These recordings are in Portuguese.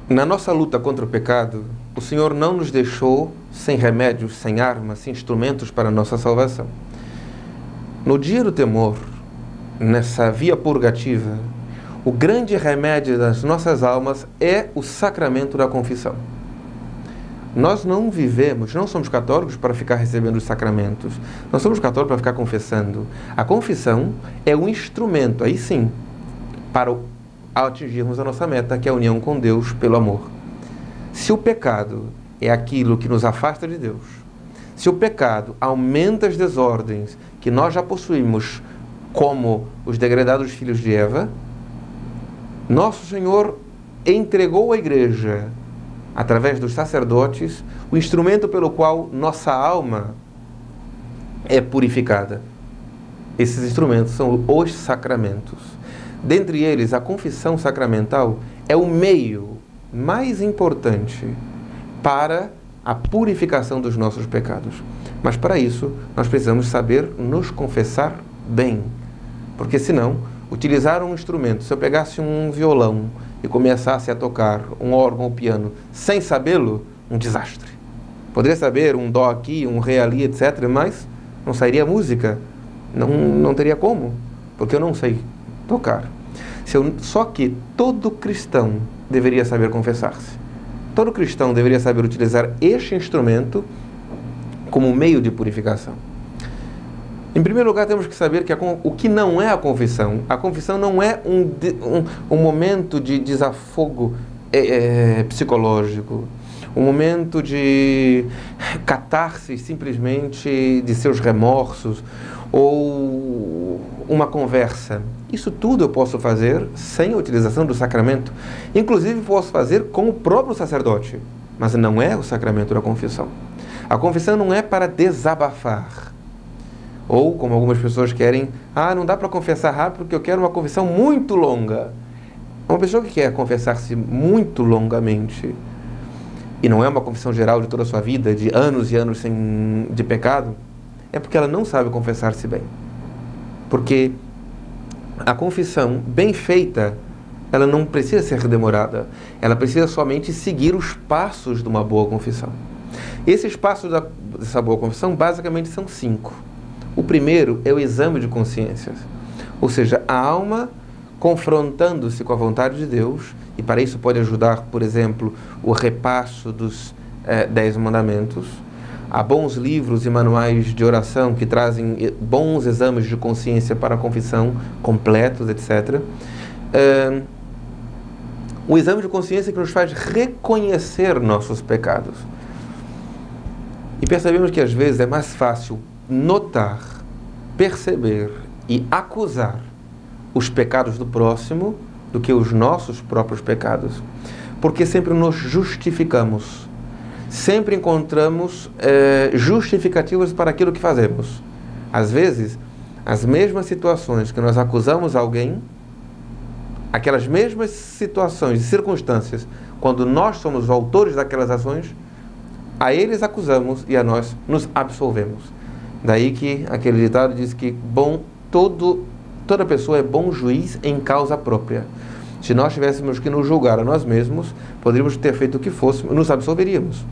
Na nossa luta contra o pecado, o Senhor não nos deixou sem remédios, sem armas, sem instrumentos para a nossa salvação. No dia do temor, nessa via purgativa, o grande remédio das nossas almas é o sacramento da confissão. Nós não vivemos, não somos católicos para ficar recebendo os sacramentos. Nós somos católicos para ficar confessando. A confissão é um instrumento, aí sim, para atingirmos a nossa meta, que é a união com Deus pelo amor. Se o pecado é aquilo que nos afasta de Deus, se o pecado aumenta as desordens que nós já possuímos, como os degradados filhos de Eva, nosso Senhor entregou à Igreja, através dos sacerdotes, o instrumento pelo qual nossa alma é purificada. Esses instrumentos são os sacramentos. Dentre eles, a confissão sacramental é o meio mais importante para a purificação dos nossos pecados. Mas para isso, nós precisamos saber nos confessar bem. Porque senão, utilizar um instrumento, se eu pegasse um violão e começasse a tocar um órgão ou piano sem sabê-lo, um desastre. Poderia saber um dó aqui, um ré ali, etc., mas não sairia música. Não teria como, porque eu não sei tocar. Só que todo cristão deveria saber confessar-se. Todo cristão deveria saber utilizar este instrumento como meio de purificação. Em primeiro lugar, temos que saber que o que não é a confissão. A confissão não é um momento de desafogo psicológico, um momento de catarse simplesmente de seus remorsos, ou uma conversa. Isso tudo eu posso fazer sem a utilização do sacramento. Inclusive posso fazer com o próprio sacerdote, mas não é o sacramento da confissão. A confissão não é para desabafar. Ou, como algumas pessoas querem, não dá para confessar rápido porque eu quero uma confissão muito longa. Uma pessoa que quer confessar-se muito longamente, e não é uma confissão geral de toda a sua vida, de anos e anos de pecado, é porque ela não sabe confessar-se bem. Porque a confissão bem feita, ela não precisa ser demorada. Ela precisa somente seguir os passos de uma boa confissão. Esses passos dessa boa confissão, basicamente, são 5. O primeiro é o exame de consciências. Ou seja, a alma confrontando-se com a vontade de Deus, e para isso pode ajudar, por exemplo, o repasso dos 10 mandamentos. Há bons livros e manuais de oração que trazem bons exames de consciência para a confissão, completos, etc. O exame de consciência que nos faz reconhecer nossos pecados. E percebemos que às vezes é mais fácil notar, perceber e acusar os pecados do próximo do que os nossos próprios pecados. Porque sempre nos justificamos. Sempre encontramos justificativas para aquilo que fazemos. Às vezes, as mesmas situações que nós acusamos alguém, aquelas mesmas situações e circunstâncias, quando nós somos os autores daquelas ações, a eles acusamos e a nós nos absolvemos. Daí que aquele ditado diz que toda pessoa é bom juiz em causa própria. Se nós tivéssemos que nos julgar a nós mesmos, poderíamos ter feito o que fôssemos, nos absolveríamos.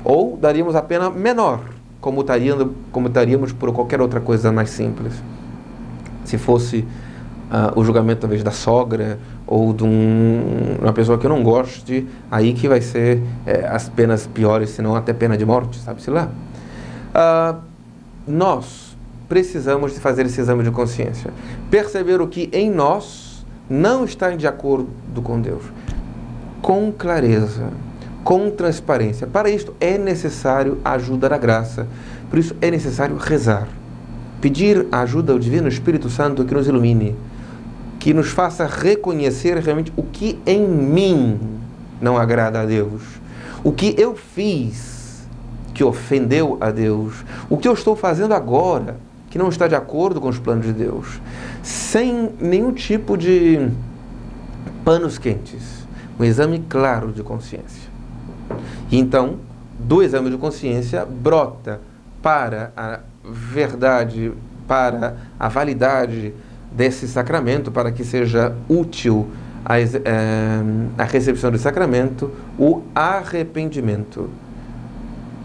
Ou daríamos a pena menor, como daríamos por qualquer outra coisa mais simples. Se fosse o julgamento, talvez, da sogra, ou de uma pessoa que eu não goste, aí que vai ser as penas piores, senão até pena de morte, sabe-se lá. Nós precisamos de fazer esse exame de consciência. Perceber o que em nós não está de acordo com Deus. Com clareza, com transparência. Para isto é necessário a ajuda da graça. Por isso é necessário rezar. Pedir a ajuda ao Divino Espírito Santo que nos ilumine. Que nos faça reconhecer realmente o que em mim não agrada a Deus. O que eu fiz que ofendeu a Deus. O que eu estou fazendo agora que não está de acordo com os planos de Deus. Sem nenhum tipo de panos quentes. Um exame claro de consciência. E então, do exame de consciência, brota para a verdade, para a validade desse sacramento, para que seja útil a recepção do sacramento, o arrependimento.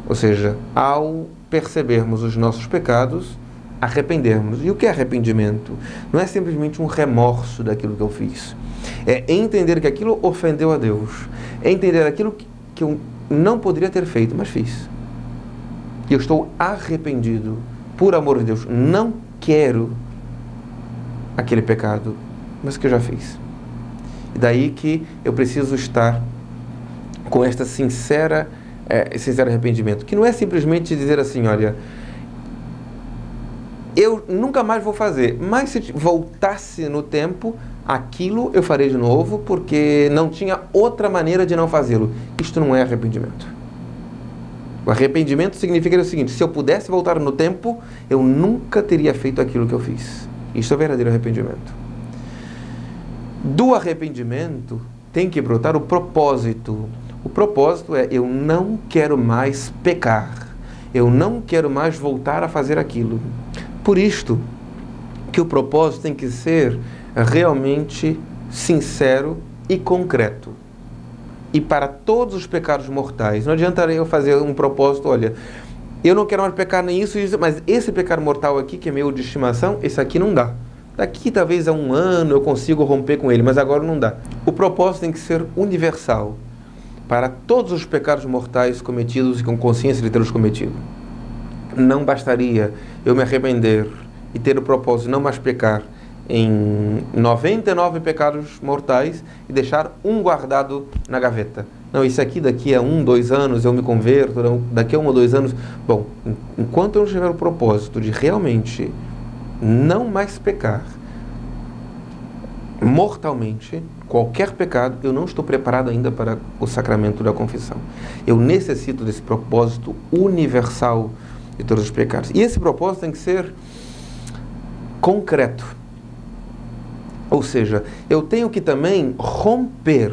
Ou seja, ao percebermos os nossos pecados, arrependermos. E o que é arrependimento? Não é simplesmente um remorso daquilo que eu fiz. É entender que aquilo ofendeu a Deus. É entender aquilo que eu não poderia ter feito, mas fiz. E eu estou arrependido, por amor de Deus. Não quero aquele pecado, mas que eu já fiz. E daí que eu preciso estar com esta sincero arrependimento, que não é simplesmente dizer assim, olha, eu nunca mais vou fazer, mas se voltasse no tempo, aquilo eu farei de novo, porque não tinha outra maneira de não fazê-lo. Isto não é arrependimento. O arrependimento significa o seguinte: se eu pudesse voltar no tempo, eu nunca teria feito aquilo que eu fiz. Isto é verdadeiro arrependimento. Do arrependimento tem que brotar o propósito. O propósito é: eu não quero mais pecar. Eu não quero mais voltar a fazer aquilo. Por isto que o propósito tem que ser realmente sincero e concreto. E para todos os pecados mortais. Não adianta eu fazer um propósito, olha, eu não quero mais pecar nem isso, mas esse pecado mortal aqui, que é meu de estimação, esse aqui não dá. Daqui talvez a 1 ano eu consigo romper com ele, mas agora não dá. O propósito tem que ser universal para todos os pecados mortais cometidos e com consciência de tê-los cometido. Não bastaria eu me arrepender e ter o propósito de não mais pecar em 99 pecados mortais e deixar um guardado na gaveta. Não, isso aqui daqui a 1, 2 anos eu me converto, daqui a 1 ou 2 anos... Bom, enquanto eu não tiver o propósito de realmente não mais pecar mortalmente, qualquer pecado, eu não estou preparado ainda para o sacramento da confissão. Eu necessito desse propósito universal de todos os pecados. E esse propósito tem que ser concreto. Ou seja, eu tenho que também romper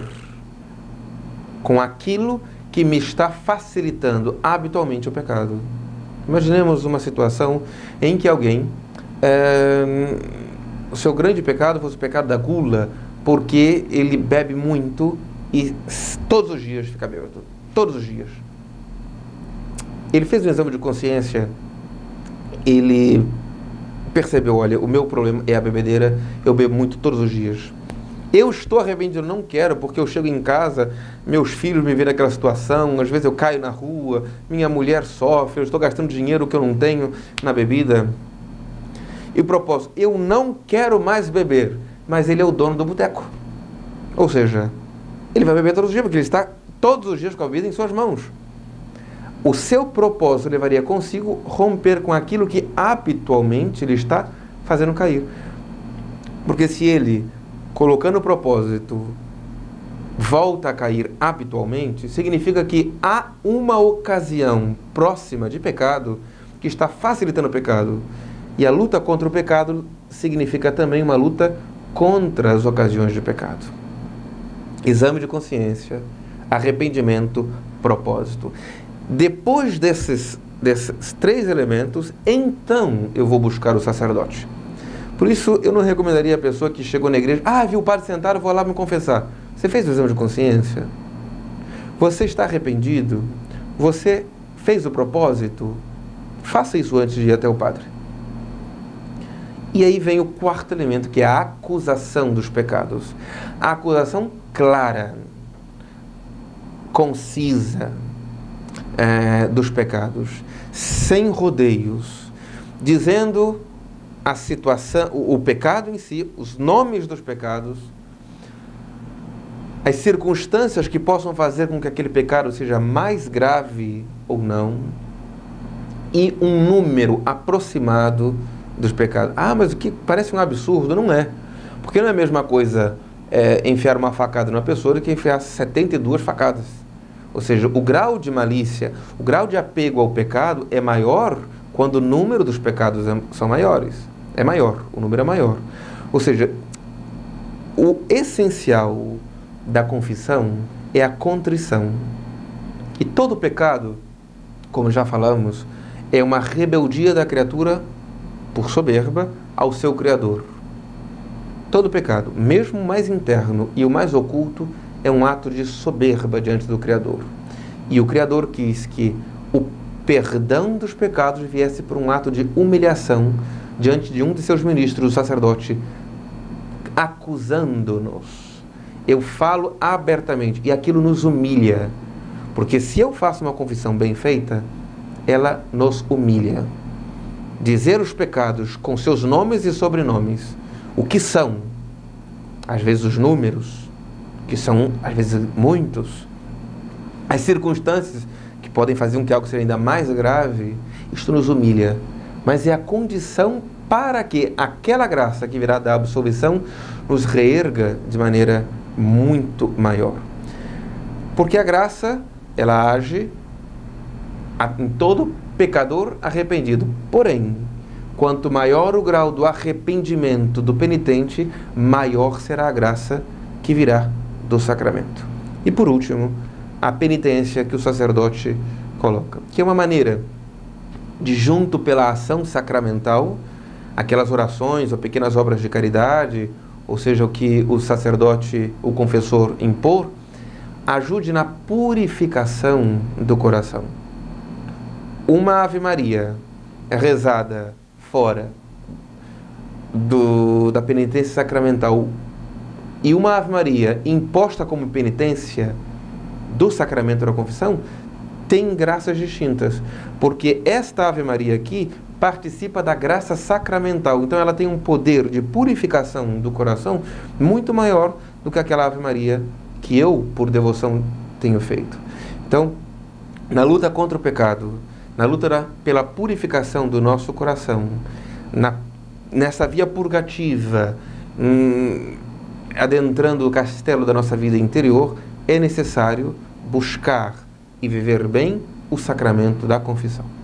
com aquilo que me está facilitando habitualmente o pecado. Imaginemos uma situação em que alguém, o seu grande pecado fosse o pecado da gula, porque ele bebe muito e todos os dias fica bêbado. Todos os dias. Ele fez um exame de consciência, ele percebeu, olha, o meu problema é a bebedeira, eu bebo muito todos os dias. Eu estou arrependido, não quero, porque eu chego em casa, meus filhos me veem naquela situação, às vezes eu caio na rua, minha mulher sofre, eu estou gastando dinheiro que eu não tenho na bebida. E o propósito, eu não quero mais beber, mas ele é o dono do boteco. Ou seja, ele vai beber todos os dias, porque ele está todos os dias com a vida em suas mãos. O seu propósito levaria consigo romper com aquilo que habitualmente ele está fazendo cair. Porque se ele, colocando o propósito, volta a cair habitualmente, significa que há uma ocasião próxima de pecado que está facilitando o pecado. E a luta contra o pecado significa também uma luta contra as ocasiões de pecado. Exame de consciência, arrependimento, propósito. Depois desses 3 elementos, então eu vou buscar o sacerdote. Por isso, eu não recomendaria a pessoa que chegou na igreja, viu o padre sentado, eu vou lá me confessar. Você fez o exame de consciência? Você está arrependido? Você fez o propósito? Faça isso antes de ir até o padre. E aí vem o 4º elemento, que é a acusação dos pecados. A acusação clara, concisa, dos pecados, sem rodeios, dizendo a situação, o pecado em si, os nomes dos pecados, as circunstâncias que possam fazer com que aquele pecado seja mais grave ou não, e um número aproximado dos pecados. Mas o que parece um absurdo, não é? Porque não é a mesma coisa enfiar uma facada numa pessoa do que enfiar 72 facadas. Ou seja, o grau de malícia, o grau de apego ao pecado é maior quando o número dos pecados são maiores. É maior, o número é maior. Ou seja, o essencial da confissão é a contrição. E todo pecado, como já falamos, é uma rebeldia da criatura por soberba ao seu Criador. Todo pecado, mesmo o mais interno e o mais oculto, é um ato de soberba diante do Criador. E o Criador quis que o perdão dos pecados viesse por um ato de humilhação diante de um de seus ministros, o sacerdote, acusando-nos. Eu falo abertamente e aquilo nos humilha, porque se eu faço uma confissão bem feita, ela nos humilha. Dizer os pecados com seus nomes e sobrenomes, o que são, às vezes os números, que são às vezes muitos, as circunstâncias que podem fazer com que algo seja ainda mais grave, isto nos humilha, mas é a condição para que aquela graça que virá da absolvição nos reerga de maneira muito maior. Porque a graça, ela age em todo pecador arrependido. Porém, quanto maior o grau do arrependimento do penitente, maior será a graça que virá do sacramento. E por último, a penitência que o sacerdote coloca, que é uma maneira de, junto pela ação sacramental, aquelas orações ou pequenas obras de caridade, ou seja, o que o sacerdote, o confessor impor, ajude na purificação do coração. Uma Ave Maria rezada fora da penitência sacramental e uma Ave Maria imposta como penitência do sacramento da confissão tem graças distintas, porque esta Ave Maria aqui participa da graça sacramental, então ela tem um poder de purificação do coração muito maior do que aquela Ave Maria que eu, por devoção, tenho feito. Então, na luta contra o pecado, na luta pela purificação do nosso coração, nessa via purgativa, adentrando o castelo da nossa vida interior, é necessário buscar e viver bem o sacramento da confissão.